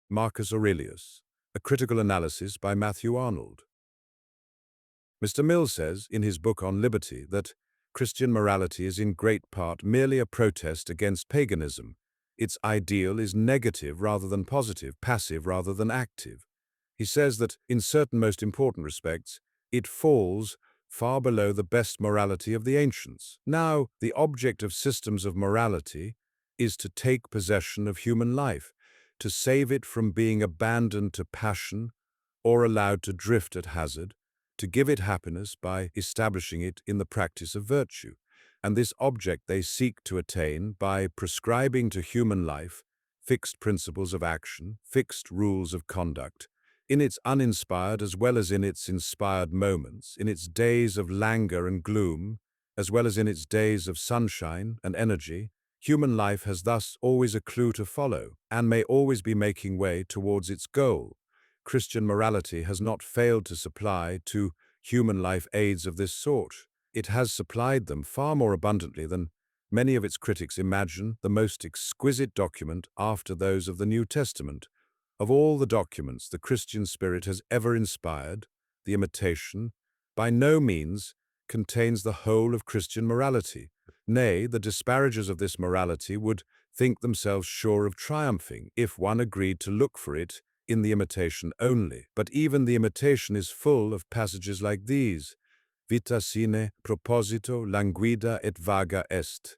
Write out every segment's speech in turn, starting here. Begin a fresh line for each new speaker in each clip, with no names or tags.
Marcus Aurelius, A Critical Analysis by Matthew Arnold. Mr. Mill says in his book on liberty that Christian morality is in great part merely a protest against paganism. Its ideal is negative rather than positive, passive rather than active. He says that, in certain most important respects, it falls far below the best morality of the ancients. Now, the object of systems of morality is to take possession of human life, to save it from being abandoned to passion or allowed to drift at hazard, to give it happiness by establishing it in the practice of virtue. And this object they seek to attain by prescribing to human life fixed principles of action, fixed rules of conduct, in its uninspired as well as in its inspired moments, in its days of languor and gloom, as well as in its days of sunshine and energy. Human life has thus always a clue to follow, and may always be making way towards its goal. Christian morality has not failed to supply to human life aids of this sort. It has supplied them far more abundantly than many of its critics imagine. The most exquisite document after those of the New Testament. Of all the documents the Christian spirit has ever inspired, the Imitation, by no means contains the whole of Christian morality. Nay, the disparagers of this morality would think themselves sure of triumphing if one agreed to look for it in the Imitation only. But even the Imitation is full of passages like these. Vita sine proposito languida et vaga est.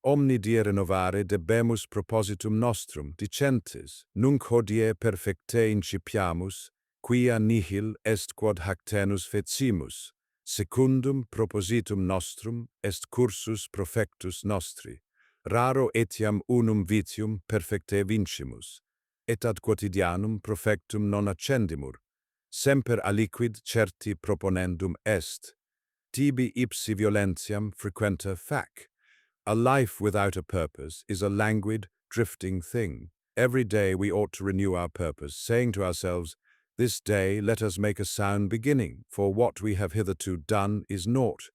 Omni die renovare debemus propositum nostrum, dicentes, nunc hodie perfecte incipiamus, quia nihil est quod hac tenus fecimus. Secundum propositum nostrum est cursus profectus nostri. Raro etiam unum vitium perfecte vincimus, et ad quotidianum profectum non accendimur. Semper aliquid certi proponendum est. Tibi ipsi violentiam frequenta fac. A life without a purpose is a languid, drifting thing. Every day we ought to renew our purpose, saying to ourselves, "This day let us make a sound beginning, for what we have hitherto done is naught."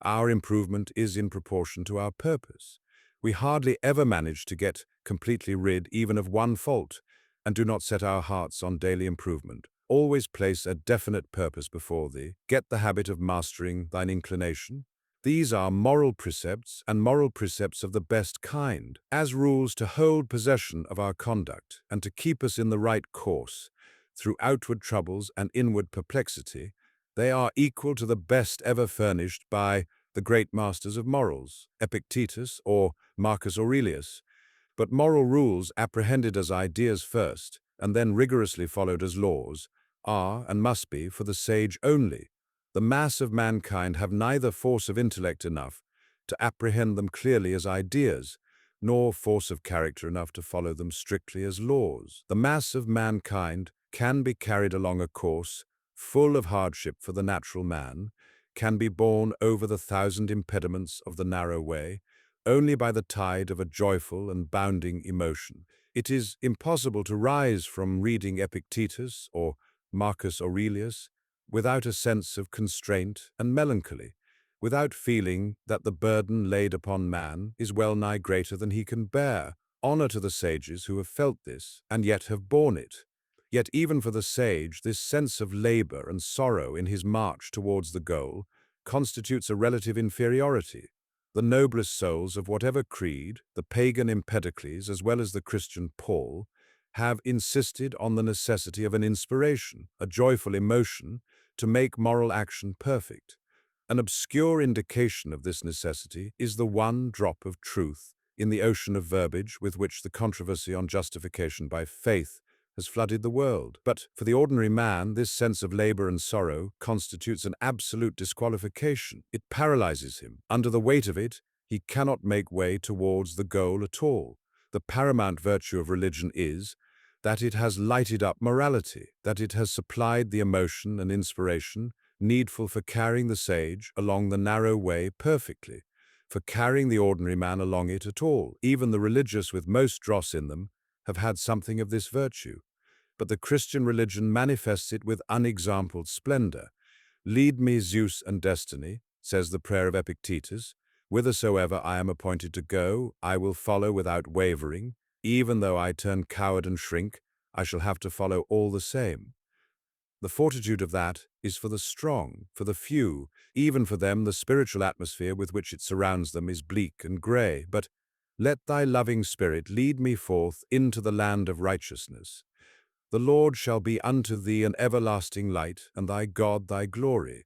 Our improvement is in proportion to our purpose. We hardly ever manage to get completely rid even of one fault, and do not set our hearts on daily improvement. Always place a definite purpose before thee. Get the habit of mastering thine inclination. These are moral precepts, and moral precepts of the best kind, as rules to hold possession of our conduct, and to keep us in the right course. Through outward troubles and inward perplexity, they are equal to the best ever furnished by the great masters of morals, Epictetus or Marcus Aurelius. But moral rules, apprehended as ideas first, and then rigorously followed as laws, are and must be for the sage only. The mass of mankind have neither force of intellect enough to apprehend them clearly as ideas, nor force of character enough to follow them strictly as laws. The mass of mankind can be carried along a course full of hardship for the natural man, can be borne over the thousand impediments of the narrow way, only by the tide of a joyful and bounding emotion. It is impossible to rise from reading Epictetus or Marcus Aurelius without a sense of constraint and melancholy, without feeling that the burden laid upon man is well nigh greater than he can bear. Honor to the sages who have felt this, and yet have borne it. Yet even for the sage, this sense of labor and sorrow in his march towards the goal constitutes a relative inferiority. The noblest souls of whatever creed, the pagan Empedocles as well as the Christian Paul, have insisted on the necessity of an inspiration, a joyful emotion, to make moral action perfect. An obscure indication of this necessity is the one drop of truth in the ocean of verbiage with which the controversy on justification by faith has flooded the world. But for the ordinary man, this sense of labor and sorrow constitutes an absolute disqualification. It paralyzes him. Under the weight of it, he cannot make way towards the goal at all. The paramount virtue of religion is that it has lighted up morality, that it has supplied the emotion and inspiration needful for carrying the sage along the narrow way perfectly, for carrying the ordinary man along it at all. Even the religious with most dross in them have had something of this virtue, but the Christian religion manifests it with unexampled splendor. "Lead me, Zeus and destiny," says the prayer of Epictetus. "Whithersoever I am appointed to go, I will follow without wavering. Even though I turn coward and shrink, I shall have to follow all the same. The fortitude of that is for the strong, for the few. Even for them the spiritual atmosphere with which it surrounds them is bleak and grey. But let thy loving spirit lead me forth into the land of righteousness. The Lord shall be unto thee an everlasting light, and thy God thy glory.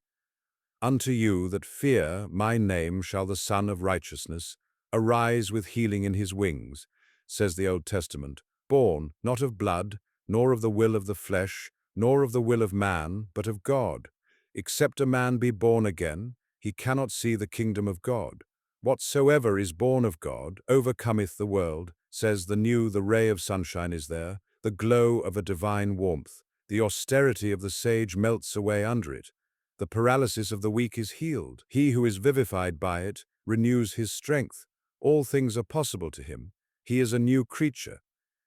Unto you that fear my name shall the Son of Righteousness arise with healing in his wings, says the Old Testament, born not of blood, nor of the will of the flesh, nor of the will of man, but of God. Except a man be born again, he cannot see the kingdom of God. Whatsoever is born of God overcometh the world, says the ray of sunshine is there, the glow of a divine warmth. The austerity of the sage melts away under it. The paralysis of the weak is healed. He who is vivified by it renews his strength. All things are possible to him. He is a new creature.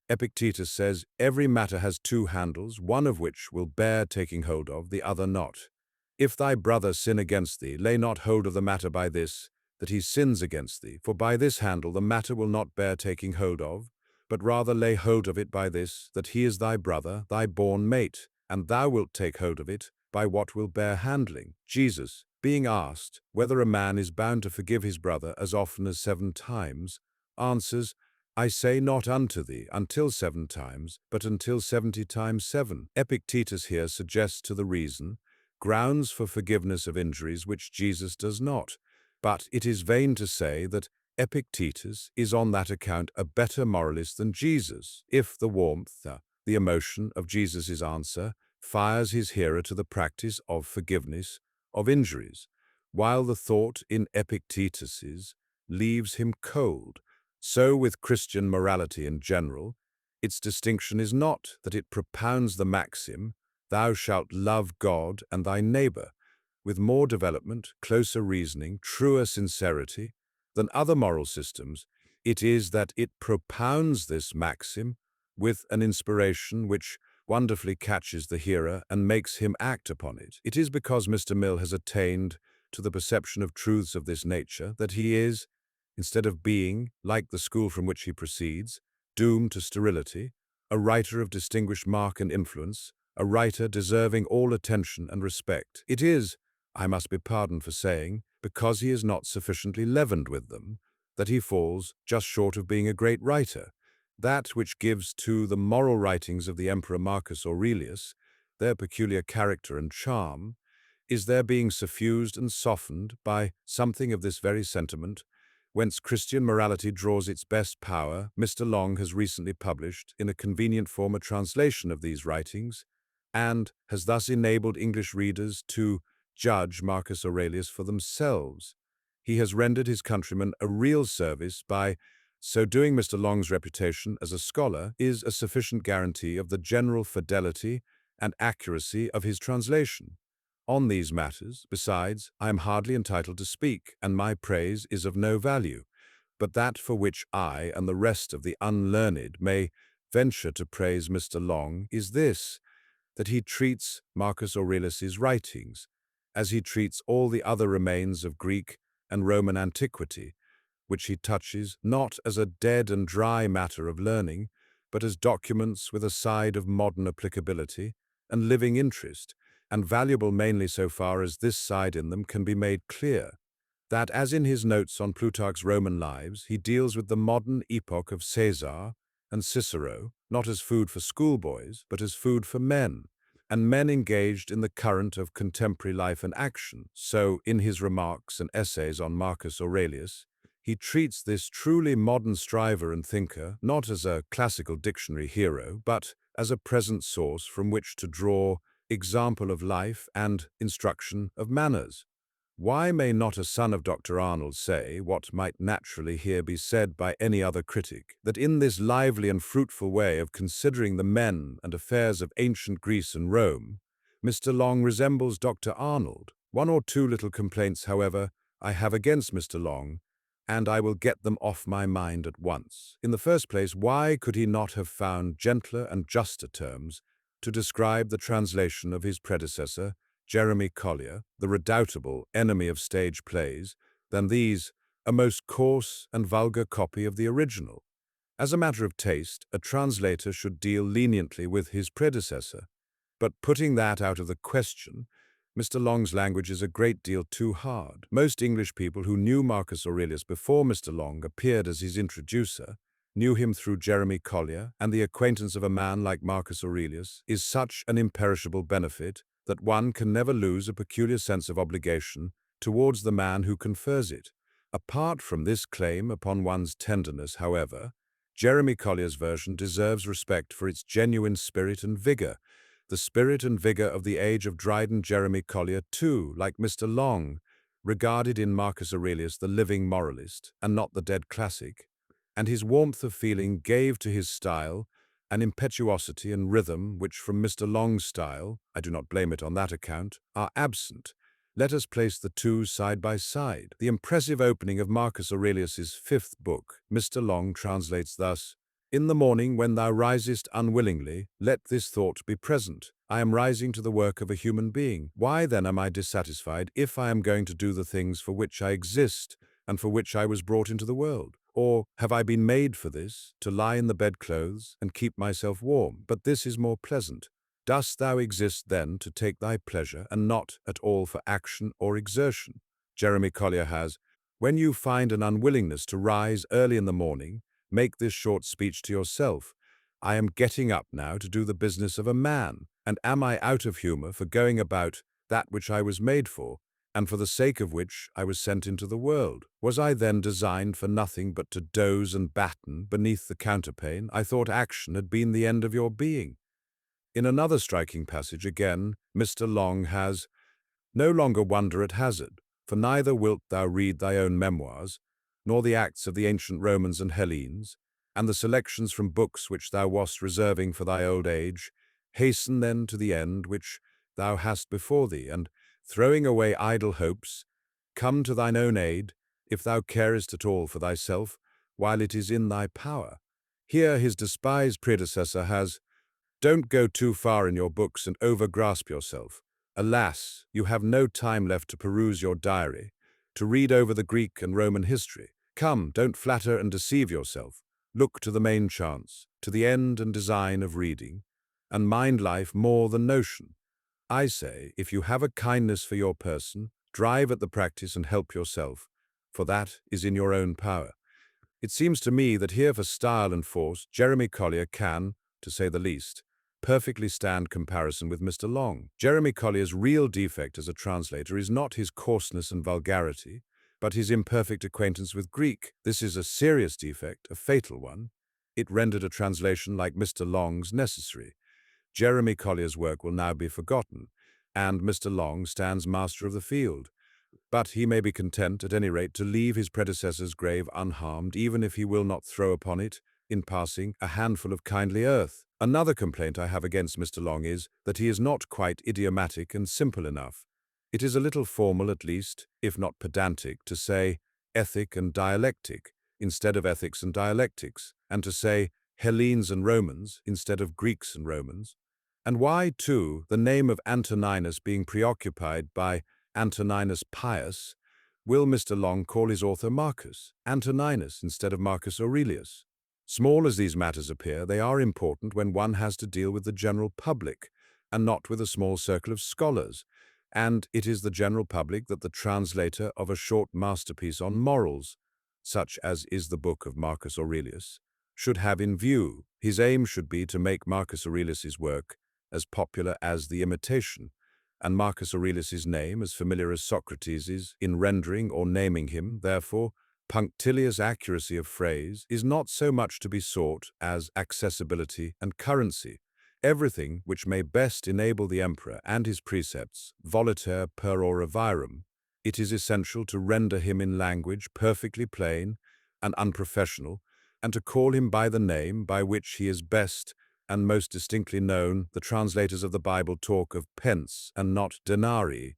Epictetus says, every matter has two handles, one of which will bear taking hold of, the other not. If thy brother sin against thee, lay not hold of the matter by this, that he sins against thee, for by this handle the matter will not bear taking hold of, but rather lay hold of it by this, that he is thy brother, thy born mate, and thou wilt take hold of it by what will bear handling. Jesus, being asked whether a man is bound to forgive his brother as often as 7 times, answers, I say not unto thee until 7 times, but until 70 times 7. Epictetus here suggests to the reason grounds for forgiveness of injuries which Jesus does not, but it is vain to say that Epictetus is on that account a better moralist than Jesus, if the warmth, the emotion of Jesus' answer fires his hearer to the practice of forgiveness of injuries, while the thought in Epictetus's leaves him cold. So with Christian morality in general, its distinction is not that it propounds the maxim, thou shalt love God and thy neighbor, with more development, closer reasoning, truer sincerity than other moral systems. It is that it propounds this maxim with an inspiration which wonderfully catches the hearer and makes him act upon it. It is because Mr. Mill has attained to the perception of truths of this nature that he is, instead of being, like the school from which he proceeds, doomed to sterility, a writer of distinguished mark and influence, a writer deserving all attention and respect. It is, I must be pardoned for saying, because he is not sufficiently leavened with them, that he falls just short of being a great writer. That which gives to the moral writings of the Emperor Marcus Aurelius their peculiar character and charm is their being suffused and softened by something of this very sentiment, whence Christian morality draws its best power. Mr. Long has recently published in a convenient form a translation of these writings, and has thus enabled English readers to judge Marcus Aurelius for themselves. He has rendered his countrymen a real service by so doing. Mr. Long's reputation as a scholar is a sufficient guarantee of the general fidelity and accuracy of his translation. On these matters, besides, I am hardly entitled to speak, and my praise is of no value, but that for which I and the rest of the unlearned may venture to praise Mr. Long is this, that he treats Marcus Aurelius's writings, as he treats all the other remains of Greek and Roman antiquity, which he touches not as a dead and dry matter of learning, but as documents with a side of modern applicability and living interest, and valuable mainly so far as this side in them can be made clear. That, as in his notes on Plutarch's Roman lives, he deals with the modern epoch of Caesar and Cicero, not as food for schoolboys, but as food for men, and men engaged in the current of contemporary life and action. So, in his remarks and essays on Marcus Aurelius, he treats this truly modern striver and thinker not as a classical dictionary hero, but as a present source from which to draw example of life and instruction of manners. Why may not a son of Dr. Arnold say, what might naturally here be said by any other critic, that in this lively and fruitful way of considering the men and affairs of ancient Greece and Rome, Mr. Long resembles Dr. Arnold? One or two little complaints, however, I have against Mr. Long, and I will get them off my mind at once. In the first place, why could he not have found gentler and juster terms to describe the translation of his predecessor, Jeremy Collier, the redoubtable enemy of stage plays, than these, a most coarse and vulgar copy of the original? As a matter of taste, a translator should deal leniently with his predecessor. But putting that out of the question, Mr. Long's language is a great deal too hard. Most English people who knew Marcus Aurelius before Mr. Long appeared as his introducer knew him through Jeremy Collier, and the acquaintance of a man like Marcus Aurelius is such an imperishable benefit that one can never lose a peculiar sense of obligation towards the man who confers it. Apart from this claim upon one's tenderness, however, Jeremy Collier's version deserves respect for its genuine spirit and vigor. The spirit and vigor of the age of Dryden. Jeremy Collier, too, like Mr. Long, regarded in Marcus Aurelius the living moralist and not the dead classic, and his warmth of feeling gave to his style an impetuosity and rhythm which from Mr. Long's style, I do not blame it on that account, are absent. Let us place the two side by side. The impressive opening of Marcus Aurelius's fifth book, Mr. Long, translates thus: "In the morning when thou risest unwillingly, let this thought be present. I am rising to the work of a human being. Why then am I dissatisfied if I am going to do the things for which I exist and for which I was brought into the world? Or have I been made for this, to lie in the bedclothes and keep myself warm? But this is more pleasant. Dost thou exist then to take thy pleasure and not at all for action or exertion?" Jeremy Collier has, "When you find an unwillingness to rise early in the morning, make this short speech to yourself: I am getting up now to do the business of a man, and am I out of humor for going about that which I was made for, and for the sake of which I was sent into the world? Was I then designed for nothing but to doze and batten beneath the counterpane? I thought action had been the end of your being." In another striking passage again, Mr. Long has, "No longer wonder at hazard, for neither wilt thou read thy own memoirs, nor the acts of the ancient Romans and Hellenes, and the selections from books which thou wast reserving for thy old age. Hasten then to the end which thou hast before thee, and, throwing away idle hopes, come to thine own aid, if thou carest at all for thyself, while it is in thy power." Here his despised predecessor has, "Don't go too far in your books and overgrasp yourself. Alas, you have no time left to peruse your diary, to read over the Greek and Roman history. Come, don't flatter and deceive yourself. Look to the main chance, to the end and design of reading, and mind life more than notion. I say, if you have a kindness for your person, drive at the practice and help yourself, for that is in your own power." It seems to me that here for style and force, Jeremy Collier can, to say the least, perfectly stand comparison with Mr. Long. Jeremy Collier's real defect as a translator is not his coarseness and vulgarity, but his imperfect acquaintance with Greek. This is a serious defect, a fatal one. It rendered a translation like Mr. Long's necessary. Jeremy Collier's work will now be forgotten, and Mr. Long stands master of the field. But he may be content, at any rate, to leave his predecessor's grave unharmed, even if he will not throw upon it, in passing, a handful of kindly earth. Another complaint I have against Mr. Long is that he is not quite idiomatic and simple enough. It is a little formal, at least, if not pedantic, to say ethic and dialectic instead of ethics and dialectics, and to say Hellenes and Romans instead of Greeks and Romans. And why, too, the name of Antoninus being preoccupied by Antoninus Pius, will Mr. Long call his author Marcus Antoninus instead of Marcus Aurelius? Small as these matters appear, they are important when one has to deal with the general public, and not with a small circle of scholars. And it is the general public that the translator of a short masterpiece on morals, such as is the book of Marcus Aurelius, should have in view. His aim should be to make Marcus Aurelius's work as popular as The Imitation, and Marcus Aurelius's name as familiar as Socrates's. In rendering or naming him, therefore, punctilious accuracy of phrase is not so much to be sought as accessibility and currency. Everything which may best enable the emperor and his precepts, voliter per ora virum, it is essential to render him in language perfectly plain and unprofessional, and to call him by the name by which he is best and most distinctly known. The translators of the Bible talk of pence and not denarii,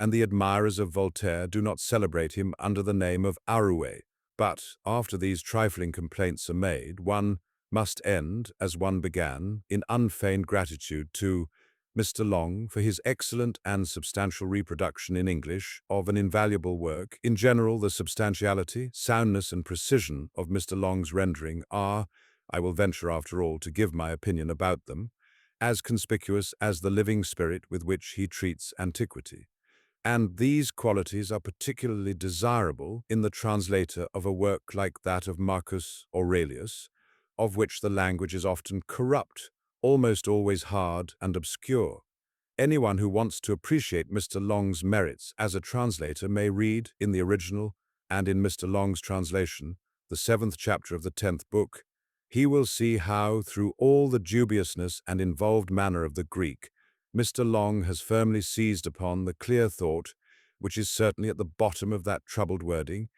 and the admirers of Voltaire do not celebrate him under the name of Arouet. But, after these trifling complaints are made, one must end, as one began, in unfeigned gratitude to Mr. Long for his excellent and substantial reproduction in English of an invaluable work. In general, the substantiality, soundness, and precision of Mr. Long's rendering are, I will venture after all to give my opinion about them, as conspicuous as the living spirit with which he treats antiquity. And these qualities are particularly desirable in the translator of a work like that of Marcus Aurelius, of which the language is often corrupt, almost always hard and obscure. Anyone who wants to appreciate Mr. Long's merits as a translator may read, in the original and in Mr. Long's translation, the 7th chapter of the 10th book. He will see how, through all the dubiousness and involved manner of the Greek, Mr. Long has firmly seized upon the clear thought, which is certainly at the bottom of that troubled wording,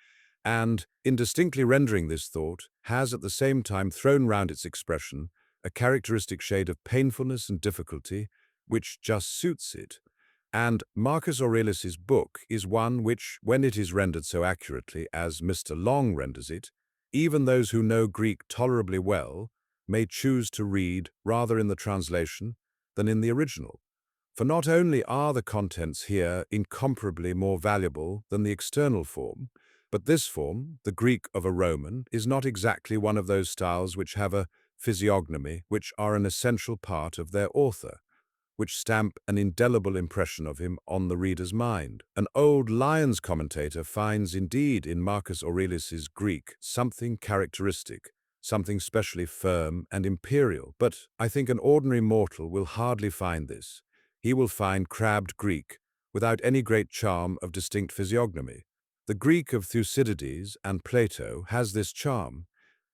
and, in distinctly rendering this thought, has at the same time thrown round its expression a characteristic shade of painfulness and difficulty, which just suits it. And Marcus Aurelius's book is one which, when it is rendered so accurately as Mr. Long renders it, even those who know Greek tolerably well may choose to read rather in the translation than in the original. For not only are the contents here incomparably more valuable than the external form, but this form, the Greek of a Roman, is not exactly one of those styles which have a physiognomy which are an essential part of their author, which stamp an indelible impression of him on the reader's mind. An old Lyons commentator finds indeed in Marcus Aurelius's Greek something characteristic, something specially firm and imperial, but I think an ordinary mortal will hardly find this. He will find crabbed Greek, without any great charm of distinct physiognomy. The Greek of Thucydides and Plato has this charm,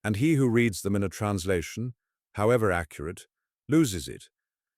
and he who reads them in a translation, however accurate, loses it,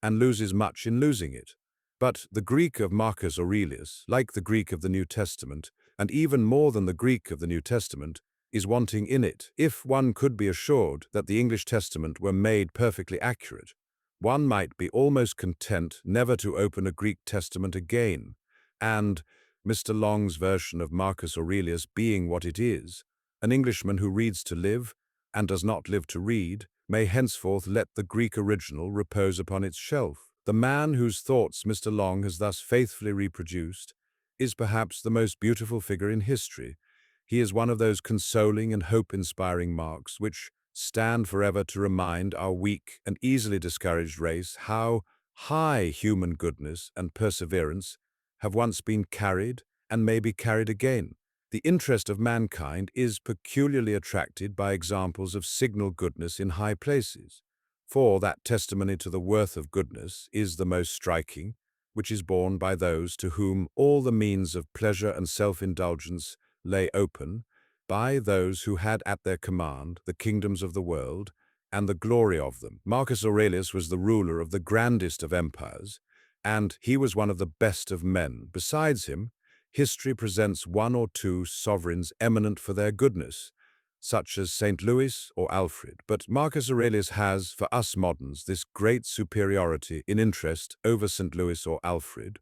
and loses much in losing it. But the Greek of Marcus Aurelius, like the Greek of the New Testament, and even more than the Greek of the New Testament, is wanting in it. If one could be assured that the English Testament were made perfectly accurate, one might be almost content never to open a Greek Testament again, and, Mr. Long's version of Marcus Aurelius being what it is, an Englishman who reads to live, and does not live to read, may henceforth let the Greek original repose upon its shelf. The man whose thoughts Mr. Long has thus faithfully reproduced is perhaps the most beautiful figure in history. He is one of those consoling and hope-inspiring marks which stand forever to remind our weak and easily discouraged race how high human goodness and perseverance have once been carried and may be carried again. The interest of mankind is peculiarly attracted by examples of signal goodness in high places, for that testimony to the worth of goodness is the most striking, which is borne by those to whom all the means of pleasure and self-indulgence lay open, by those who had at their command the kingdoms of the world and the glory of them. Marcus Aurelius was the ruler of the grandest of empires, and he was one of the best of men. Besides him, history presents one or two sovereigns eminent for their goodness, such as St. Louis or Alfred. But Marcus Aurelius has, for us moderns, this great superiority in interest over St. Louis or Alfred,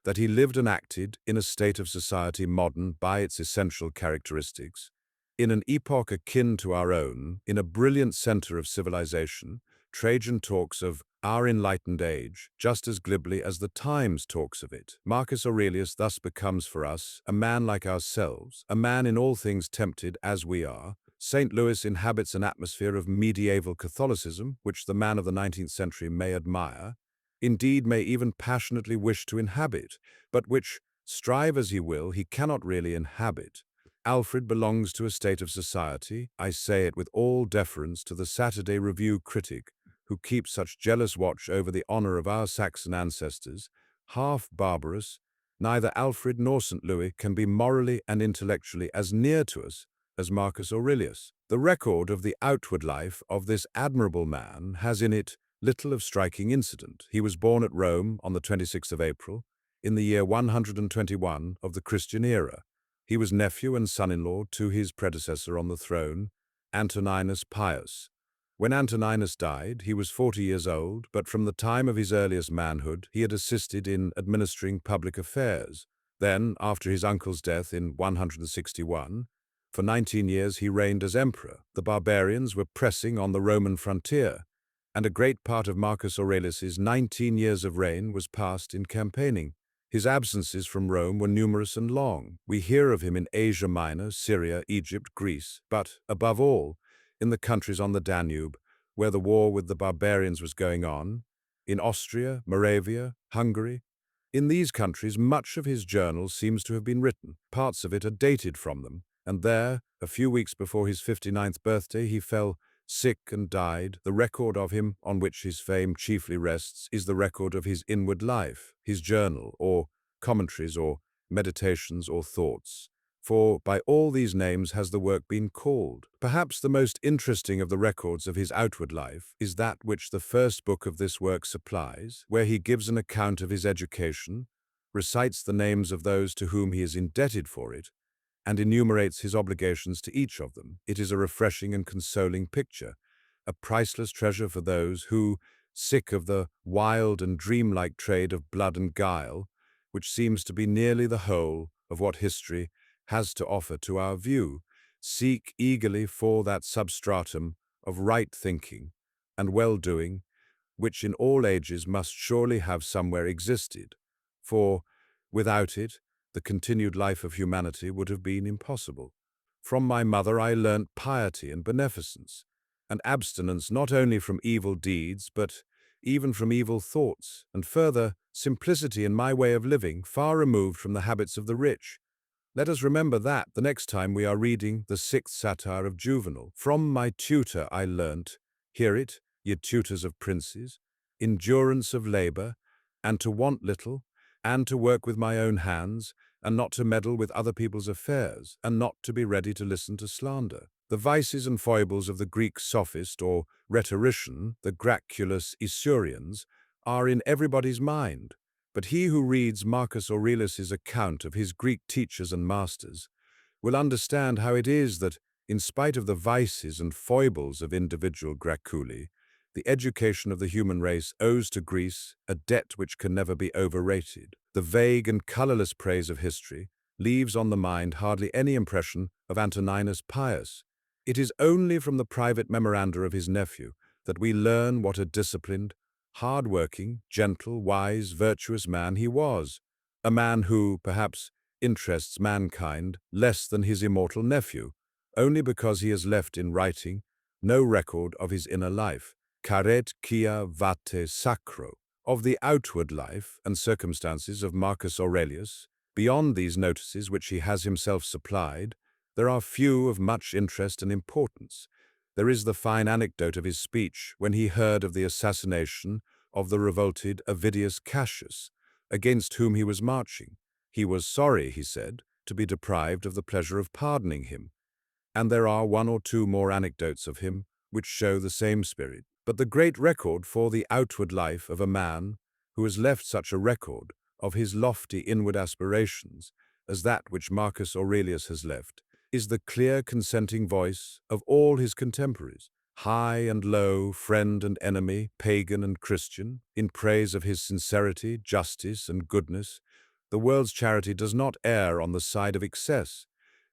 that he lived and acted in a state of society modern by its essential characteristics, in an epoch akin to our own, in a brilliant center of civilization. Trajan talks of our enlightened age just as glibly as the Times talks of it. Marcus Aurelius thus becomes for us a man like ourselves, a man in all things tempted as we are. St. Louis inhabits an atmosphere of medieval Catholicism, which the man of the 19th century may admire, indeed may even passionately wish to inhabit, but which, strive as he will, he cannot really inhabit. Alfred belongs to a state of society, I say it with all deference to the Saturday Review critic, who keeps such jealous watch over the honor of our Saxon ancestors, half barbarous. Neither Alfred nor St. Louis can be morally and intellectually as near to us as Marcus Aurelius. The record of the outward life of this admirable man has in it little of striking incident. He was born at Rome on the 26th of April, in the year 121 of the Christian era. He was nephew and son-in-law to his predecessor on the throne, Antoninus Pius. When Antoninus died, he was 40 years old, but from the time of his earliest manhood, he had assisted in administering public affairs. Then, after his uncle's death in 161, for 19 years he reigned as emperor. The barbarians were pressing on the Roman frontier, and a great part of Marcus Aurelius's 19 years of reign was passed in campaigning. His absences from Rome were numerous and long. We hear of him in Asia Minor, Syria, Egypt, Greece, but, above all, in the countries on the Danube, where the war with the barbarians was going on, in Austria, Moravia, Hungary. In these countries, much of his journal seems to have been written. Parts of it are dated from them, and there, a few weeks before his 59th birthday, he fell sick and died. The record of him, on which his fame chiefly rests, is the record of his inward life, his journal, or commentaries, or meditations, or thoughts. For by all these names has the work been called. Perhaps the most interesting of the records of his outward life is that which the first book of this work supplies, where he gives an account of his education, recites the names of those to whom he is indebted for it, and enumerates his obligations to each of them. It is a refreshing and consoling picture, a priceless treasure for those who, sick of the wild and dreamlike trade of blood and guile, which seems to be nearly the whole of what history has to offer to our view, seek eagerly for that substratum of right thinking and well-doing, which in all ages must surely have somewhere existed, for, without it, the continued life of humanity would have been impossible. From my mother I learnt piety and beneficence, and abstinence not only from evil deeds, but even from evil thoughts, and further, simplicity in my way of living, far removed from the habits of the rich. Let us remember that the next time we are reading the sixth satire of Juvenal. From my tutor I learnt, hear it, ye tutors of princes, endurance of labour, and to want little, and to work with my own hands, and not to meddle with other people's affairs, and not to be ready to listen to slander. The vices and foibles of the Greek sophist or rhetorician, the Graculus Isurians, are in everybody's mind. But he who reads Marcus Aurelius's account of his Greek teachers and masters will understand how it is that, in spite of the vices and foibles of individual Graculi, the education of the human race owes to Greece a debt which can never be overrated. The vague and colorless praise of history leaves on the mind hardly any impression of Antoninus Pius. It is only from the private memoranda of his nephew that we learn what a disciplined, hard-working, gentle, wise, virtuous man he was, a man who, perhaps, interests mankind less than his immortal nephew, only because he has left in writing no record of his inner life. Caret quia vate sacro. Of the outward life and circumstances of Marcus Aurelius, beyond these notices which he has himself supplied, there are few of much interest and importance. There is the fine anecdote of his speech when he heard of the assassination of the revolted Avidius Cassius, against whom he was marching. He was sorry, he said, to be deprived of the pleasure of pardoning him. And there are one or two more anecdotes of him which show the same spirit. But the great record for the outward life of a man who has left such a record of his lofty inward aspirations as that which Marcus Aurelius has left is the clear consenting voice of all his contemporaries, high and low, friend and enemy, pagan and Christian, in praise of his sincerity, justice, and goodness. The world's charity does not err on the side of excess,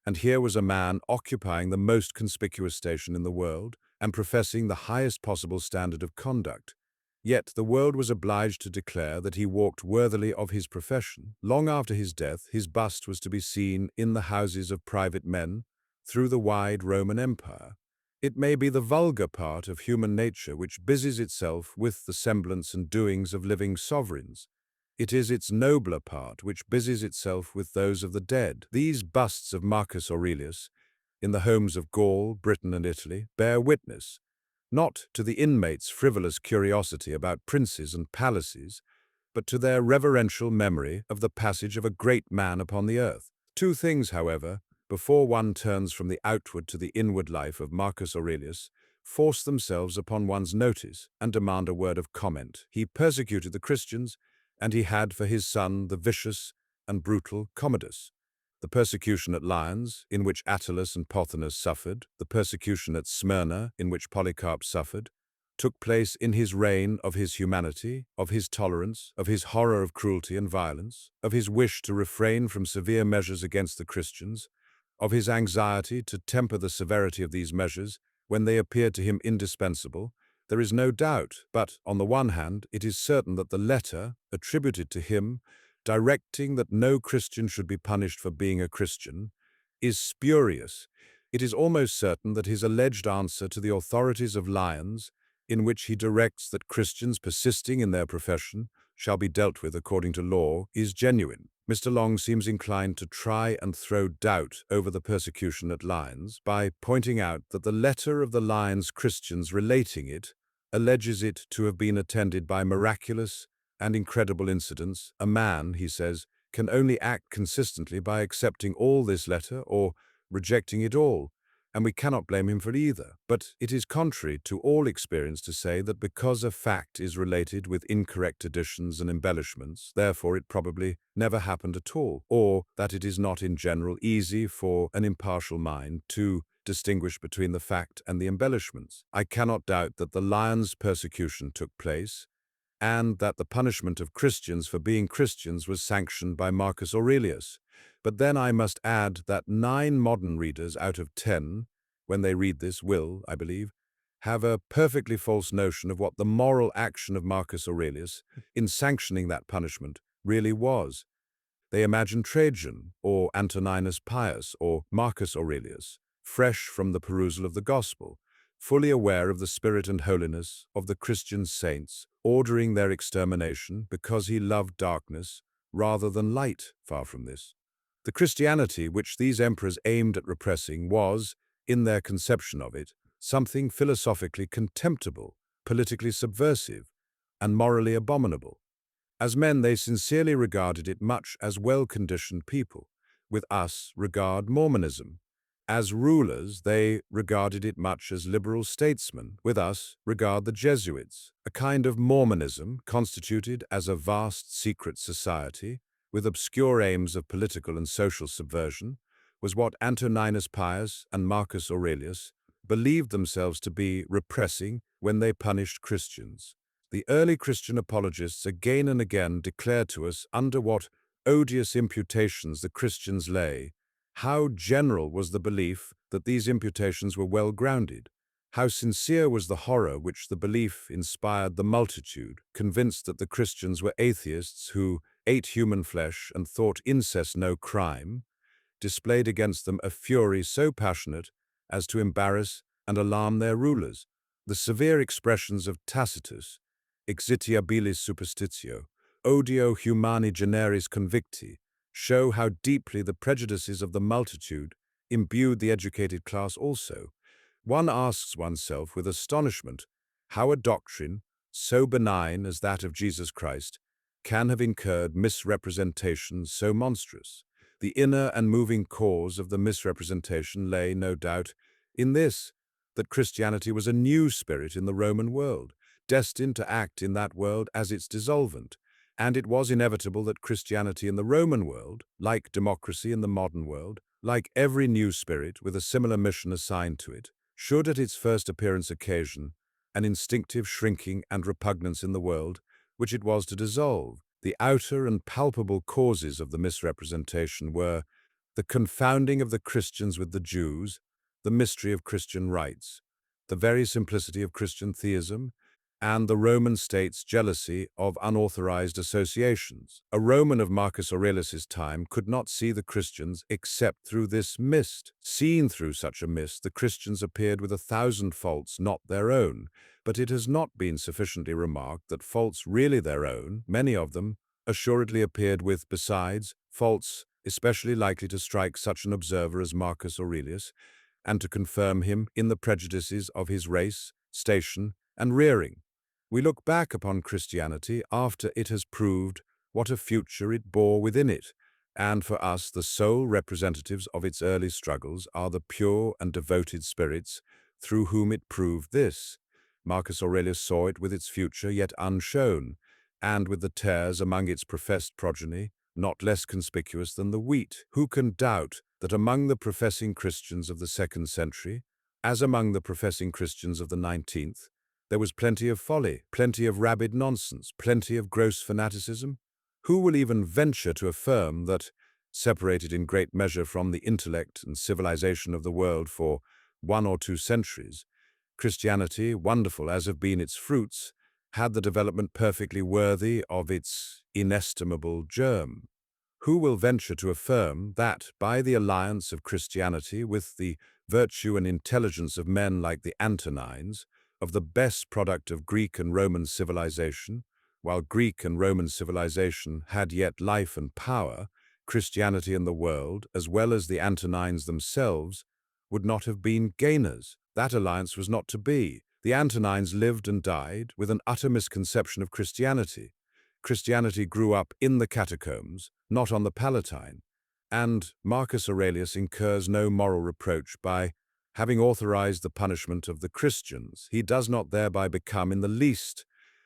and here was a man occupying the most conspicuous station in the world and professing the highest possible standard of conduct. Yet the world was obliged to declare that he walked worthily of his profession. Long after his death, his bust was to be seen in the houses of private men through the wide Roman Empire. It may be the vulgar part of human nature which busies itself with the semblance and doings of living sovereigns. It is its nobler part which busies itself with those of the dead. These busts of Marcus Aurelius, in the homes of Gaul, Britain, and Italy, bear witness, not to the inmates' frivolous curiosity about princes and palaces, but to their reverential memory of the passage of a great man upon the earth. Two things, however, before one turns from the outward to the inward life of Marcus Aurelius, force themselves upon one's notice and demand a word of comment. He persecuted the Christians, and he had for his son the vicious and brutal Commodus. The persecution at Lyons, in which Attalus and Pothinus suffered, the persecution at Smyrna, in which Polycarp suffered, took place in his reign of his humanity, of his tolerance, of his horror of cruelty and violence, of his wish to refrain from severe measures against the Christians, of his anxiety to temper the severity of these measures when they appeared to him indispensable, there is no doubt, but on the one hand, it is certain that the letter, attributed to him, directing that no Christian should be punished for being a Christian, is spurious. It is almost certain that his alleged answer to the authorities of Lyons, in which he directs that Christians persisting in their profession shall be dealt with according to law, is genuine. Mr. Long seems inclined to try and throw doubt over the persecution at Lyons by pointing out that the letter of the Lyons Christians relating it alleges it to have been attended by miraculous and incredible incidents. A man, he says, can only act consistently by accepting all this letter or rejecting it all, and we cannot blame him for either. But it is contrary to all experience to say that because a fact is related with incorrect additions and embellishments, therefore it probably never happened at all, or that it is not in general easy for an impartial mind to distinguish between the fact and the embellishments. I cannot doubt that the Lyons persecution took place, and that the punishment of Christians for being Christians was sanctioned by Marcus Aurelius. But then I must add that 9 modern readers out of 10, when they read this, will, I believe, have a perfectly false notion of what the moral action of Marcus Aurelius in sanctioning that punishment really was. They imagine Trajan, or Antoninus Pius, or Marcus Aurelius, fresh from the perusal of the Gospel, fully aware of the spirit and holiness of the Christian saints, ordering their extermination because he loved darkness rather than light. Far from this. The Christianity which these emperors aimed at repressing was, in their conception of it, something philosophically contemptible, politically subversive, and morally abominable. As men, they sincerely regarded it much as well-conditioned people, with us regard Mormonism. As rulers, they regarded it much as liberal statesmen, with us regard the Jesuits. A kind of Mormonism, constituted as a vast secret society, with obscure aims of political and social subversion, was what Antoninus Pius and Marcus Aurelius believed themselves to be repressing when they punished Christians. The early Christian apologists again and again declared to us under what odious imputations the Christians lay. How general was the belief that these imputations were well grounded? How sincere was the horror which the belief inspired the multitude, convinced that the Christians were atheists who ate human flesh and thought incest no crime, displayed against them a fury so passionate as to embarrass and alarm their rulers. The severe expressions of Tacitus, exitiabilis superstitio, odio humani generis convicti, show how deeply the prejudices of the multitude imbued the educated class also. One asks oneself with astonishment how a doctrine so benign as that of Jesus Christ can have incurred misrepresentations so monstrous. The inner and moving cause of the misrepresentation lay, no doubt, in this, that Christianity was a new spirit in the Roman world, destined to act in that world as its dissolvent, and it was inevitable that Christianity in the Roman world, like democracy in the modern world, like every new spirit with a similar mission assigned to it, should at its first appearance occasion an instinctive shrinking and repugnance in the world, which it was to dissolve. The outer and palpable causes of the misrepresentation were the confounding of the Christians with the Jews, the mystery of Christian rites, the very simplicity of Christian theism, and the Roman state's jealousy of unauthorized associations. A Roman of Marcus Aurelius's time could not see the Christians except through this mist. Seen through such a mist, the Christians appeared with 1,000 faults not their own, but it has not been sufficiently remarked that faults really their own, many of them, assuredly appeared with, besides, faults especially likely to strike such an observer as Marcus Aurelius, and to confirm him in the prejudices of his race, station, and rearing. We look back upon Christianity after it has proved what a future it bore within it, and for us the sole representatives of its early struggles are the pure and devoted spirits through whom it proved this. Marcus Aurelius saw it with its future yet unshown, and with the tares among its professed progeny, not less conspicuous than the wheat. Who can doubt that among the professing Christians of the 2nd century, as among the professing Christians of the 19th, there was plenty of folly, plenty of rabid nonsense, plenty of gross fanaticism? Who will even venture to affirm that, separated in great measure from the intellect and civilization of the world for 1 or 2 centuries, Christianity, wonderful as have been its fruits, had the development perfectly worthy of its inestimable germ. Who will venture to affirm that, by the alliance of Christianity with the virtue and intelligence of men like the Antonines, of the best product of Greek and Roman civilization, while Greek and Roman civilization had yet life and power, Christianity and the world, as well as the Antonines themselves, would not have been gainers? That alliance was not to be. The Antonines lived and died with an utter misconception of Christianity. Christianity grew up in the catacombs, not on the Palatine, and Marcus Aurelius incurs no moral reproach by having authorized the punishment of the Christians. He does not thereby become in the least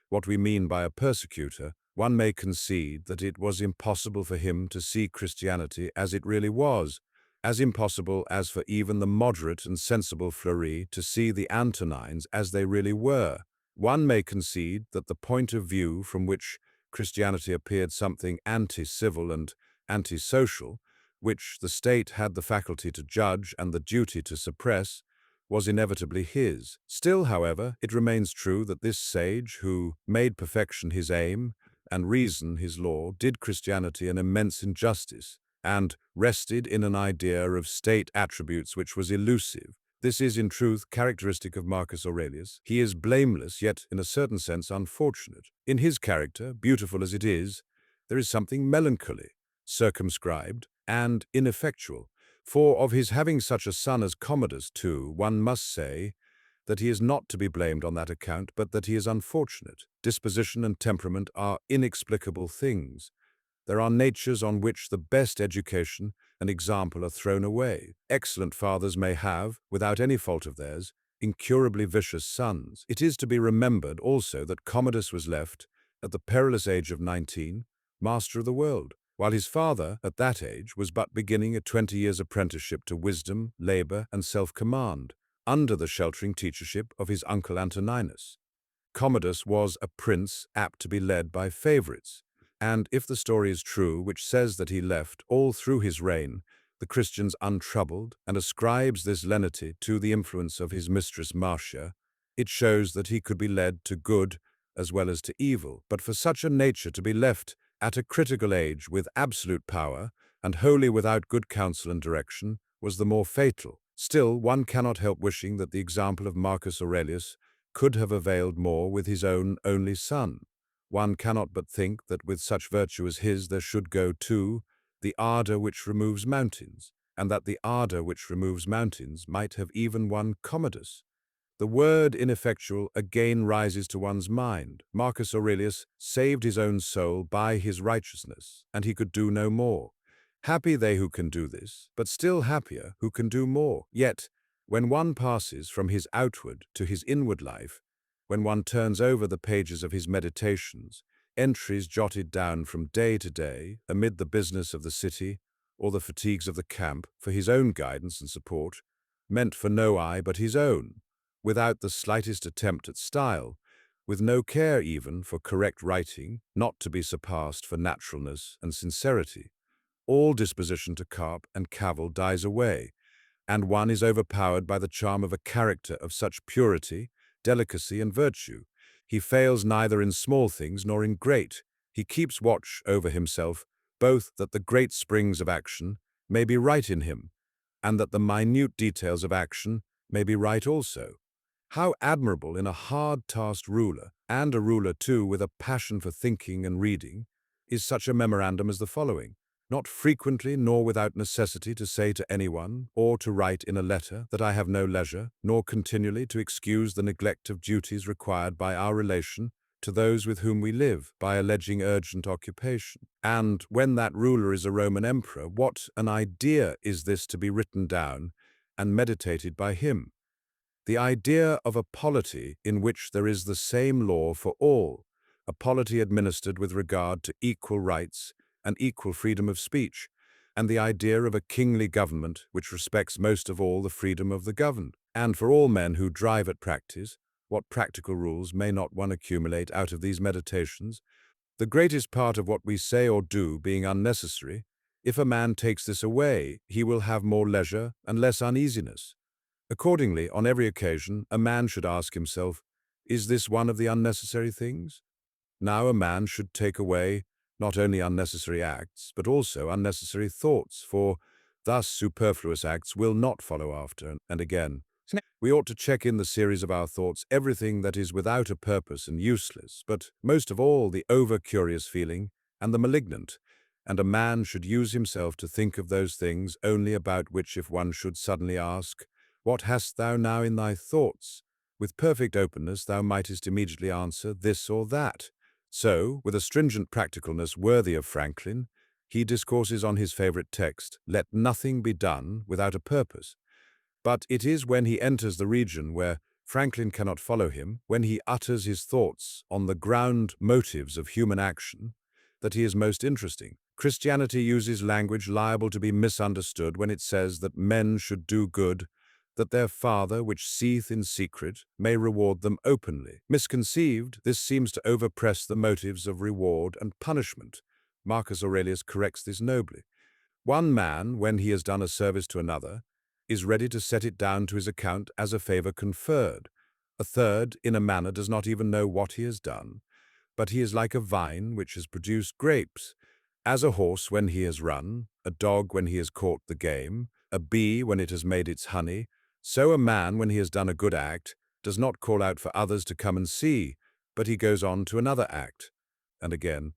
what we mean by a persecutor. One may concede that it was impossible for him to see Christianity as it really was, as impossible as for even the moderate and sensible Fleury to see the Antonines as they really were. One may concede that the point of view from which Christianity appeared something anti-civil and anti-social, which the state had the faculty to judge and the duty to suppress, was inevitably his. Still, however, it remains true that this sage, who made perfection his aim and reason his law, did Christianity an immense injustice, and rested in an idea of state attributes which was elusive. This is, in truth, characteristic of Marcus Aurelius. He is blameless, yet in a certain sense unfortunate. In his character, beautiful as it is, there is something melancholy, circumscribed, and ineffectual. For of his having such a son as Commodus, too, one must say that he is not to be blamed on that account, but that he is unfortunate. Disposition and temperament are inexplicable things. There are natures on which the best education and example are thrown away. Excellent fathers may have, without any fault of theirs, incurably vicious sons. It is to be remembered also that Commodus was left, at the perilous age of 19, master of the world, while his father, at that age, was but beginning a 20 years' apprenticeship to wisdom, labor, and self-command, under the sheltering teachership of his uncle Antoninus. Commodus was a prince apt to be led by favorites, and if the story is true which says that he left, all through his reign, the Christians untroubled, and ascribes this lenity to the influence of his mistress Marcia, it shows that he could be led to good as well as to evil. But for such a nature to be left at a critical age with absolute power, and wholly without good counsel and direction, was the more fatal. Still, one cannot help wishing that the example of Marcus Aurelius could have availed more with his own only son. One cannot but think that with such virtue as his there should go, too, the ardor which removes mountains, and that the ardor which removes mountains might have even won Commodus. The word ineffectual again rises to one's mind. Marcus Aurelius saved his own soul by his righteousness, and he could do no more. Happy they who can do this, but still happier who can do more. Yet, when one passes from his outward to his inward life, when one turns over the pages of his meditations, entries jotted down from day to day, amid the business of the city or the fatigues of the camp, for his own guidance and support, meant for no eye but his own, without the slightest attempt at style, with no care even for correct writing, not to be surpassed for naturalness and sincerity, all disposition to carp and cavil dies away, and one is overpowered by the charm of a character of such purity, delicacy, and virtue. He fails neither in small things nor in great. He keeps watch over himself, both that the great springs of action may be right in him, and that the minute details of action may be right also. How admirable in a hard-tasked ruler, and a ruler too with a passion for thinking and reading, is such a memorandum as the following: not frequently nor without necessity to say to anyone, or to write in a letter, that I have no leisure, nor continually to excuse the neglect of duties required by our relation to those with whom we live, by alleging urgent occupation. And when that ruler is a Roman emperor, what an idea is this to be written down and meditated by him! The idea of a polity in which there is the same law for all, a polity administered with regard to equal rights and equal freedom of speech, and the idea of a kingly government which respects most of all the freedom of the governed. And for all men who drive at practice, what practical rules may not one accumulate out of these meditations? The greatest part of what we say or do being unnecessary, if a man takes this away, he will have more leisure and less uneasiness. Accordingly, on every occasion, a man should ask himself, is this one of the unnecessary things? Now a man should take away not only unnecessary acts, but also unnecessary thoughts, for thus superfluous acts will not follow after. And again, we ought to check in the series of our thoughts everything that is without a purpose and useless, but most of all the over-curious feeling and the malignant, and a man should use himself to think of those things only about which if one should suddenly ask, "What hast thou now in thy thoughts?" with perfect openness thou mightest immediately answer this or that. So, with a stringent practicalness worthy of Franklin, he discourses on his favorite text, "Let nothing be done without a purpose." But it is when he enters the region where Franklin cannot follow him, when he utters his thoughts on the ground motives of human action, that he is most interesting. Christianity uses language liable to be misunderstood when it says that men should do good, that their Father, which seeth in secret, may reward them openly. Misconceived, this seems to overpress the motives of reward and punishment. Marcus Aurelius corrects this nobly. One man, when he has done a service to another, is ready to set it down to his account as a favor conferred. A third, in a manner, does not even know what he has done, but he is like a vine which has produced grapes. As a horse when he has run, a dog when he has caught the game, a bee when it has made its honey, so a man when he has done a good act does not call out for others to come and see, but he goes on to another act. And again,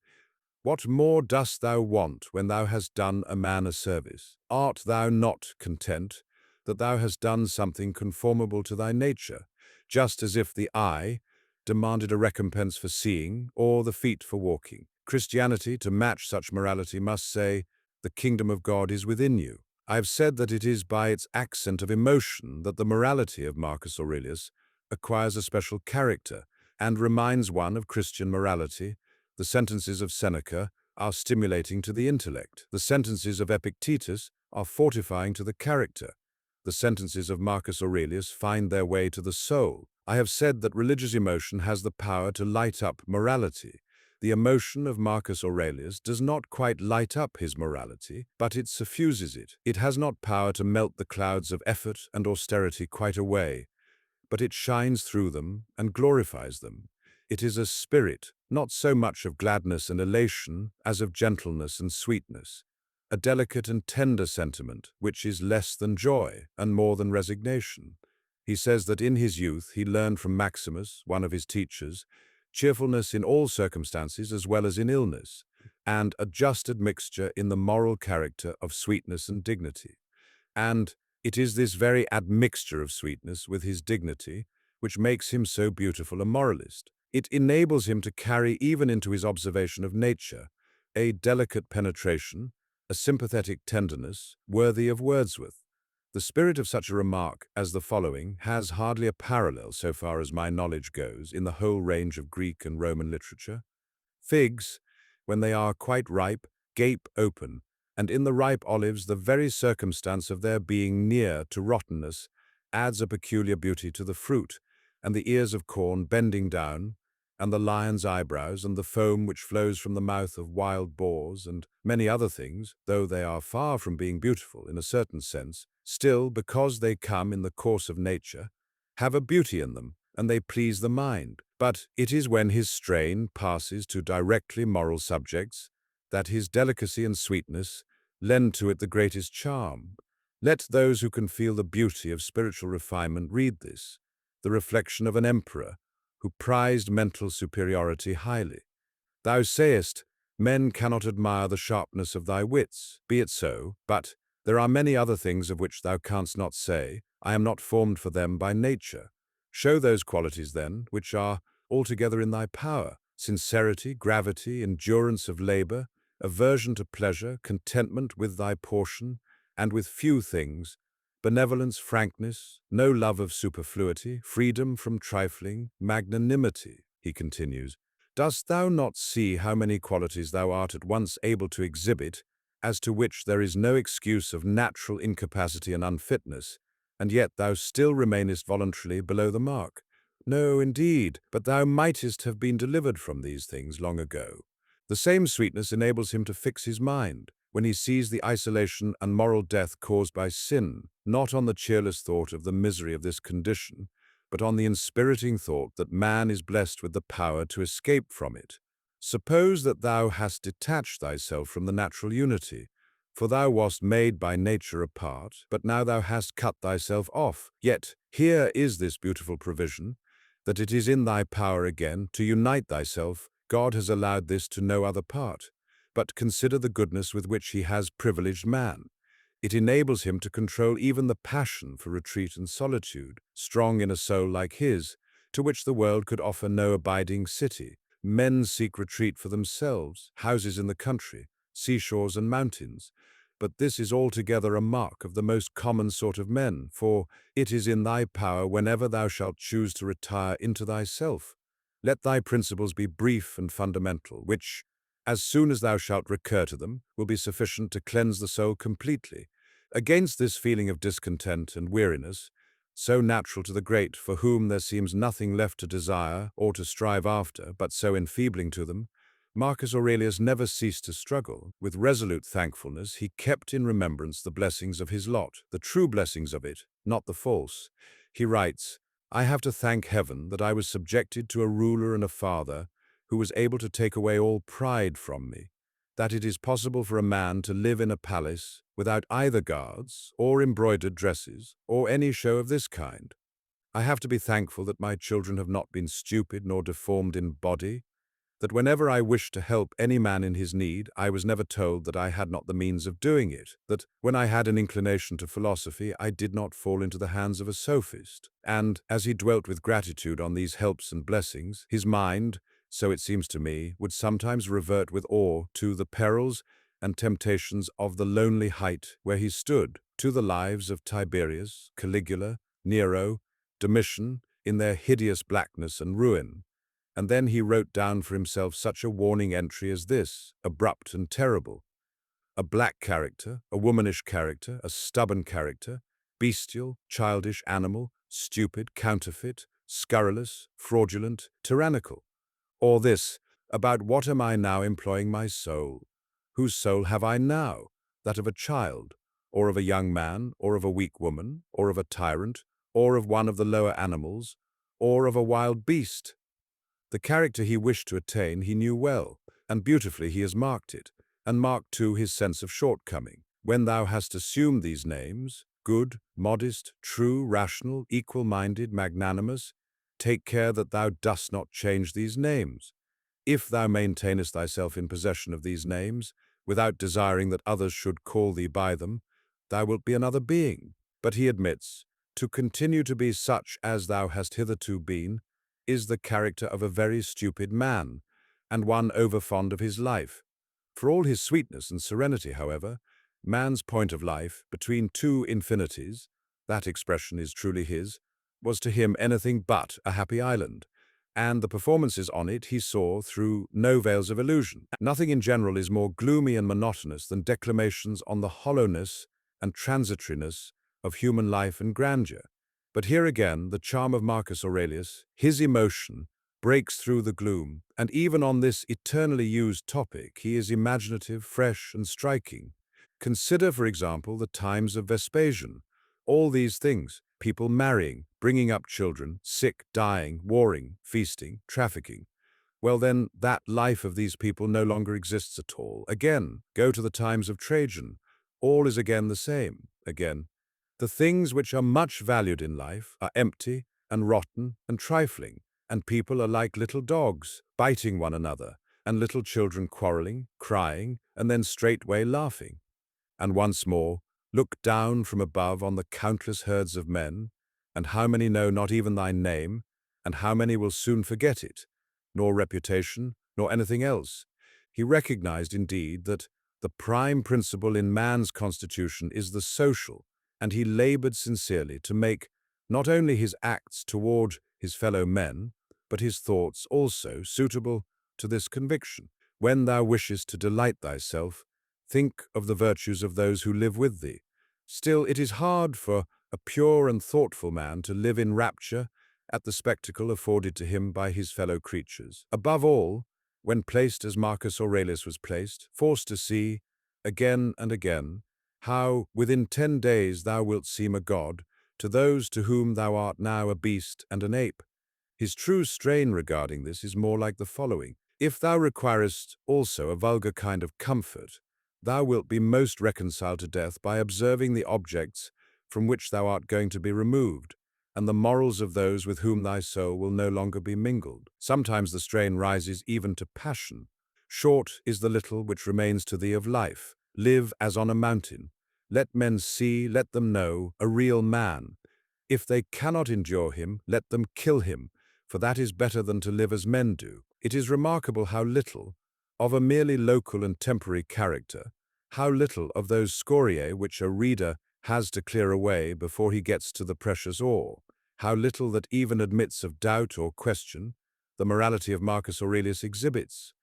what more dost thou want when thou hast done a man a service? Art thou not content that thou hast done something conformable to thy nature, just as if the eye demanded a recompense for seeing or the feet for walking? Christianity, to match such morality, must say, "The kingdom of God is within you." I have said that it is by its accent of emotion that the morality of Marcus Aurelius acquires a special character and reminds one of Christian morality. The sentences of Seneca are stimulating to the intellect. The sentences of Epictetus are fortifying to the character. The sentences of Marcus Aurelius find their way to the soul. I have said that religious emotion has the power to light up morality. The emotion of Marcus Aurelius does not quite light up his morality, but it suffuses it. It has not power to melt the clouds of effort and austerity quite away, but it shines through them and glorifies them. It is a spirit, not so much of gladness and elation as of gentleness and sweetness, a delicate and tender sentiment which is less than joy and more than resignation. He says that in his youth he learned from Maximus, one of his teachers, cheerfulness in all circumstances as well as in illness, and a just admixture in the moral character of sweetness and dignity. And it is this very admixture of sweetness with his dignity which makes him so beautiful a moralist. It enables him to carry even into his observation of nature a delicate penetration, a sympathetic tenderness worthy of Wordsworth. The spirit of such a remark as the following has hardly a parallel, so far as my knowledge goes, in the whole range of Greek and Roman literature. Figs, when they are quite ripe, gape open, and in the ripe olives the very circumstance of their being near to rottenness adds a peculiar beauty to the fruit, and the ears of corn bending down, and the lion's eyebrows, and the foam which flows from the mouth of wild boars, and many other things, though they are far from being beautiful in a certain sense, still, because they come in the course of nature, have a beauty in them, and they please the mind. But it is when his strain passes to directly moral subjects that his delicacy and sweetness lend to it the greatest charm. Let those who can feel the beauty of spiritual refinement read this, the reflection of an emperor who prized mental superiority highly. Thou sayest, men cannot admire the sharpness of thy wits. Be it so, but there are many other things of which thou canst not say, I am not formed for them by nature. Show those qualities, then, which are altogether in thy power: sincerity, gravity, endurance of labor, aversion to pleasure, contentment with thy portion, and with few things, benevolence, frankness, no love of superfluity, freedom from trifling, magnanimity, he continues. Dost thou not see how many qualities thou art at once able to exhibit, as to which there is no excuse of natural incapacity and unfitness, and yet thou still remainest voluntarily below the mark? No, indeed, but thou mightest have been delivered from these things long ago. The same sweetness enables him to fix his mind. when he sees the isolation and moral death caused by sin, not on the cheerless thought of the misery of this condition, but on the inspiriting thought that man is blessed with the power to escape from it. Suppose that thou hast detached thyself from the natural unity, for thou wast made by nature apart, but now thou hast cut thyself off. Yet here is this beautiful provision, that it is in thy power again to unite thyself. God has allowed this to no other part. But consider the goodness with which he has privileged man. It enables him to control even the passion for retreat and solitude, strong in a soul like his, to which the world could offer no abiding city. Men seek retreat for themselves, houses in the country, seashores and mountains. But this is altogether a mark of the most common sort of men, for it is in thy power whenever thou shalt choose to retire into thyself. Let thy principles be brief and fundamental, which, as soon as thou shalt recur to them, will be sufficient to cleanse the soul completely. Against this feeling of discontent and weariness, so natural to the great, for whom there seems nothing left to desire or to strive after, but so enfeebling to them, Marcus Aurelius never ceased to struggle. With resolute thankfulness, he kept in remembrance the blessings of his lot, the true blessings of it, not the false. He writes, "I have to thank heaven that I was subjected to a ruler and a father who was able to take away all pride from me, that it is possible for a man to live in a palace without either guards or embroidered dresses or any show of this kind. I have to be thankful that my children have not been stupid nor deformed in body, that whenever I wished to help any man in his need, I was never told that I had not the means of doing it, that when I had an inclination to philosophy, I did not fall into the hands of a sophist." And, as he dwelt with gratitude on these helps and blessings, his mind, so it seems to me, would sometimes revert with awe to the perils and temptations of the lonely height where he stood, to the lives of Tiberius, Caligula, Nero, Domitian, in their hideous blackness and ruin. And then he wrote down for himself such a warning entry as this, abrupt and terrible: "A black character, a womanish character, a stubborn character, bestial, childish, animal, stupid, counterfeit, scurrilous, fraudulent, tyrannical. Or this, about what am I now employing my soul? Whose soul have I now? That of a child, or of a young man, or of a weak woman, or of a tyrant, or of one of the lower animals, or of a wild beast?" The character he wished to attain he knew well, and beautifully he has marked it, and marked too his sense of shortcoming. When thou hast assumed these names, good, modest, true, rational, equal-minded, magnanimous, take care that thou dost not change these names. If thou maintainest thyself in possession of these names, without desiring that others should call thee by them, thou wilt be another being. But he admits, to continue to be such as thou hast hitherto been, is the character of a very stupid man, and one overfond of his life. For all his sweetness and serenity, however, man's point of life, between two infinities, that expression is truly his, was to him anything but a happy island, and the performances on it he saw through no veils of illusion. Nothing in general is more gloomy and monotonous than declamations on the hollowness and transitoriness of human life and grandeur. But here again, the charm of Marcus Aurelius, his emotion, breaks through the gloom, and even on this eternally used topic he is imaginative, fresh, and striking. Consider, for example, the times of Vespasian. All these things, people marrying, bringing up children, sick, dying, warring, feasting, trafficking. Well then, that life of these people no longer exists at all. Again, go to the times of Trajan. All is again the same. Again, the things which are much valued in life are empty and rotten and trifling, and people are like little dogs, biting one another, and little children quarreling, crying, and then straightway laughing. And once more, look down from above on the countless herds of men, and how many know not even thy name, and how many will soon forget it, nor reputation, nor anything else. He recognized, indeed, that the prime principle in man's constitution is the social, and he labored sincerely to make not only his acts toward his fellow men, but his thoughts also suitable to this conviction. When thou wishest to delight thyself, think of the virtues of those who live with thee. Still, it is hard for a pure and thoughtful man to live in rapture at the spectacle afforded to him by his fellow creatures. Above all, when placed as Marcus Aurelius was placed, forced to see, again and again, how, within 10 days thou wilt seem a god, to those to whom thou art now a beast and an ape. His true strain regarding this is more like the following. If thou requirest also a vulgar kind of comfort, thou wilt be most reconciled to death by observing the objects from which thou art going to be removed, and the morals of those with whom thy soul will no longer be mingled. Sometimes the strain rises even to passion. Short is the little which remains to thee of life. Live as on a mountain. Let men see, let them know, a real man. If they cannot endure him, let them kill him, for that is better than to live as men do. It is remarkable how little, of a merely local and temporary character, how little of those scoriae which a reader has to clear away before he gets to the precious ore, how little that even admits of doubt or question, the morality of Marcus Aurelius exhibits.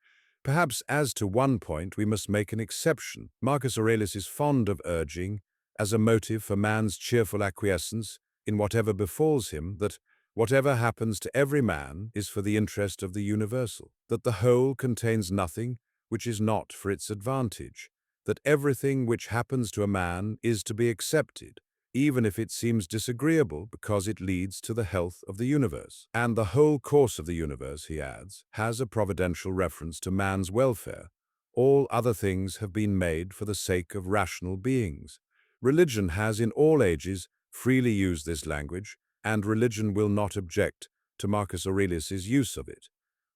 Perhaps as to one point we must make an exception. Marcus Aurelius is fond of urging, as a motive for man's cheerful acquiescence in whatever befalls him, that whatever happens to every man is for the interest of the universal, that the whole contains nothing which is not for its advantage, that everything which happens to a man is to be accepted, even if it seems disagreeable, because it leads to the health of the universe. And the whole course of the universe, he adds, has a providential reference to man's welfare. All other things have been made for the sake of rational beings. Religion has in all ages freely used this language, and religion will not object to Marcus Aurelius's use of it.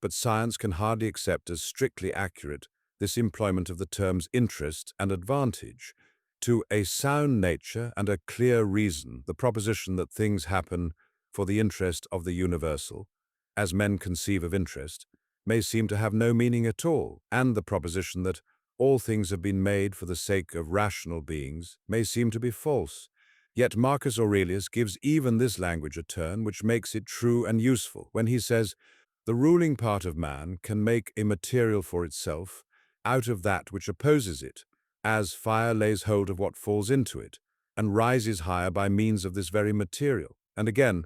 But science can hardly accept as strictly accurate this employment of the terms interest and advantage. To a sound nature and a clear reason, the proposition that things happen for the interest of the universal, as men conceive of interest, may seem to have no meaning at all, and the proposition that all things have been made for the sake of rational beings may seem to be false. Yet Marcus Aurelius gives even this language a turn which makes it true and useful when he says, "The ruling part of man can make a material for itself out of that which opposes it, as fire lays hold of what falls into it, and rises higher by means of this very material." And again,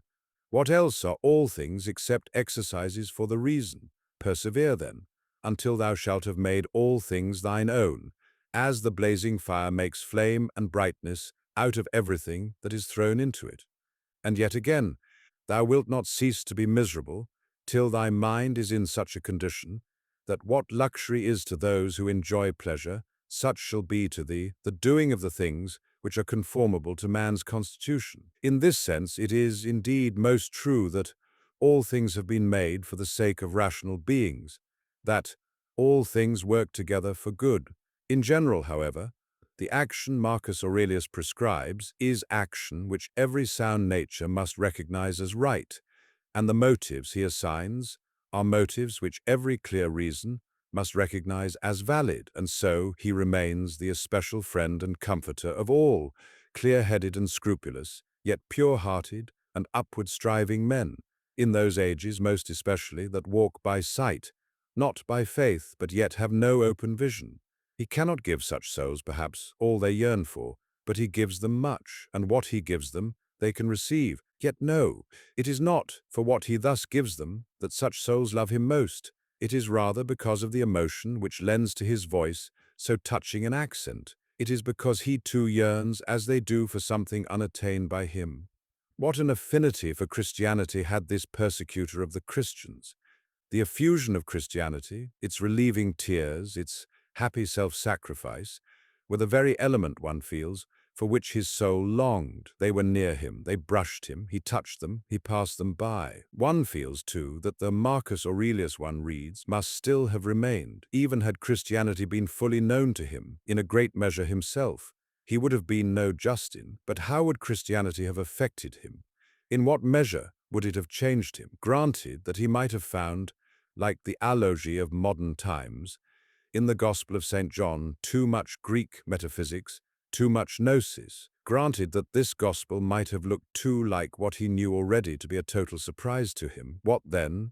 "What else are all things except exercises for the reason? Persevere then, until thou shalt have made all things thine own, as the blazing fire makes flame and brightness out of everything that is thrown into it." And yet again, "Thou wilt not cease to be miserable till thy mind is in such a condition that what luxury is to those who enjoy pleasure, such shall be to thee the doing of the things which are conformable to man's constitution." In this sense, it is indeed most true that all things have been made for the sake of rational beings, that all things work together for good. In general, however, the action Marcus Aurelius prescribes is action which every sound nature must recognize as right, and the motives he assigns are motives which every clear reason must recognize as valid, and so he remains the especial friend and comforter of all clear-headed and scrupulous, yet pure-hearted and upward-striving men, in those ages most especially that walk by sight, not by faith, but yet have no open vision. He cannot give such souls, perhaps, all they yearn for, but he gives them much, and what he gives them they can receive. Yet no, it is not for what he thus gives them that such souls love him most. It is rather because of the emotion which lends to his voice so touching an accent. It is because he too yearns as they do for something unattained by him. What an affinity for Christianity had this persecutor of the Christians! The effusion of Christianity, its relieving tears, its happy self-sacrifice, were the very element, one feels, for which his soul longed. They were near him, they brushed him, he touched them, he passed them by. One feels, too, that the Marcus Aurelius one reads must still have remained, even had Christianity been fully known to him, in a great measure himself. He would have been no Justin, but how would Christianity have affected him? In what measure would it have changed him? Granted that he might have found, like the alogy of modern times, in the Gospel of St. John, too much Greek metaphysics, too much gnosis. Granted that this gospel might have looked too like what he knew already to be a total surprise to him. What, then,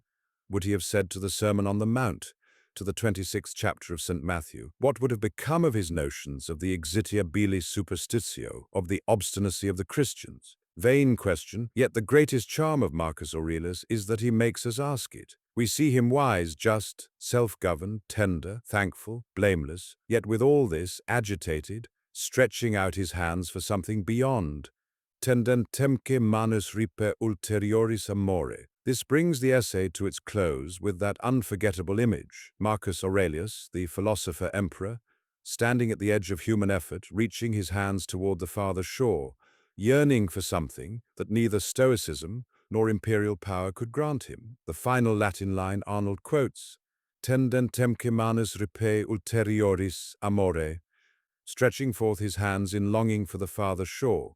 would he have said to the Sermon on the Mount, to the 26th chapter of St. Matthew? What would have become of his notions of the exitia bilis superstitio, of the obstinacy of the Christians? Vain question, yet the greatest charm of Marcus Aurelius is that he makes us ask it. We see him wise, just, self-governed, tender, thankful, blameless, yet with all this, agitated, stretching out his hands for something beyond. Tendentemque manus ripe ulterioris amore. This brings the essay to its close with that unforgettable image, Marcus Aurelius, the philosopher-emperor, standing at the edge of human effort, reaching his hands toward the farther shore, yearning for something that neither Stoicism nor imperial power could grant him. The final Latin line Arnold quotes, tendentemque manus ripe ulterioris amore, stretching forth his hands in longing for the farther shore,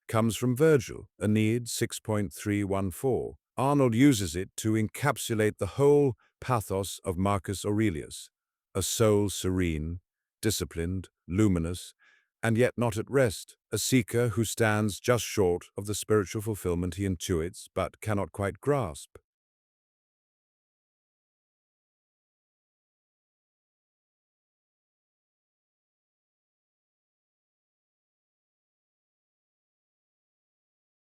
comes from Virgil, Aeneid 6.314. Arnold uses it to encapsulate the whole pathos of Marcus Aurelius, a soul serene, disciplined, luminous, and yet not at rest, a seeker who stands just short of the spiritual fulfillment he intuits but cannot quite grasp.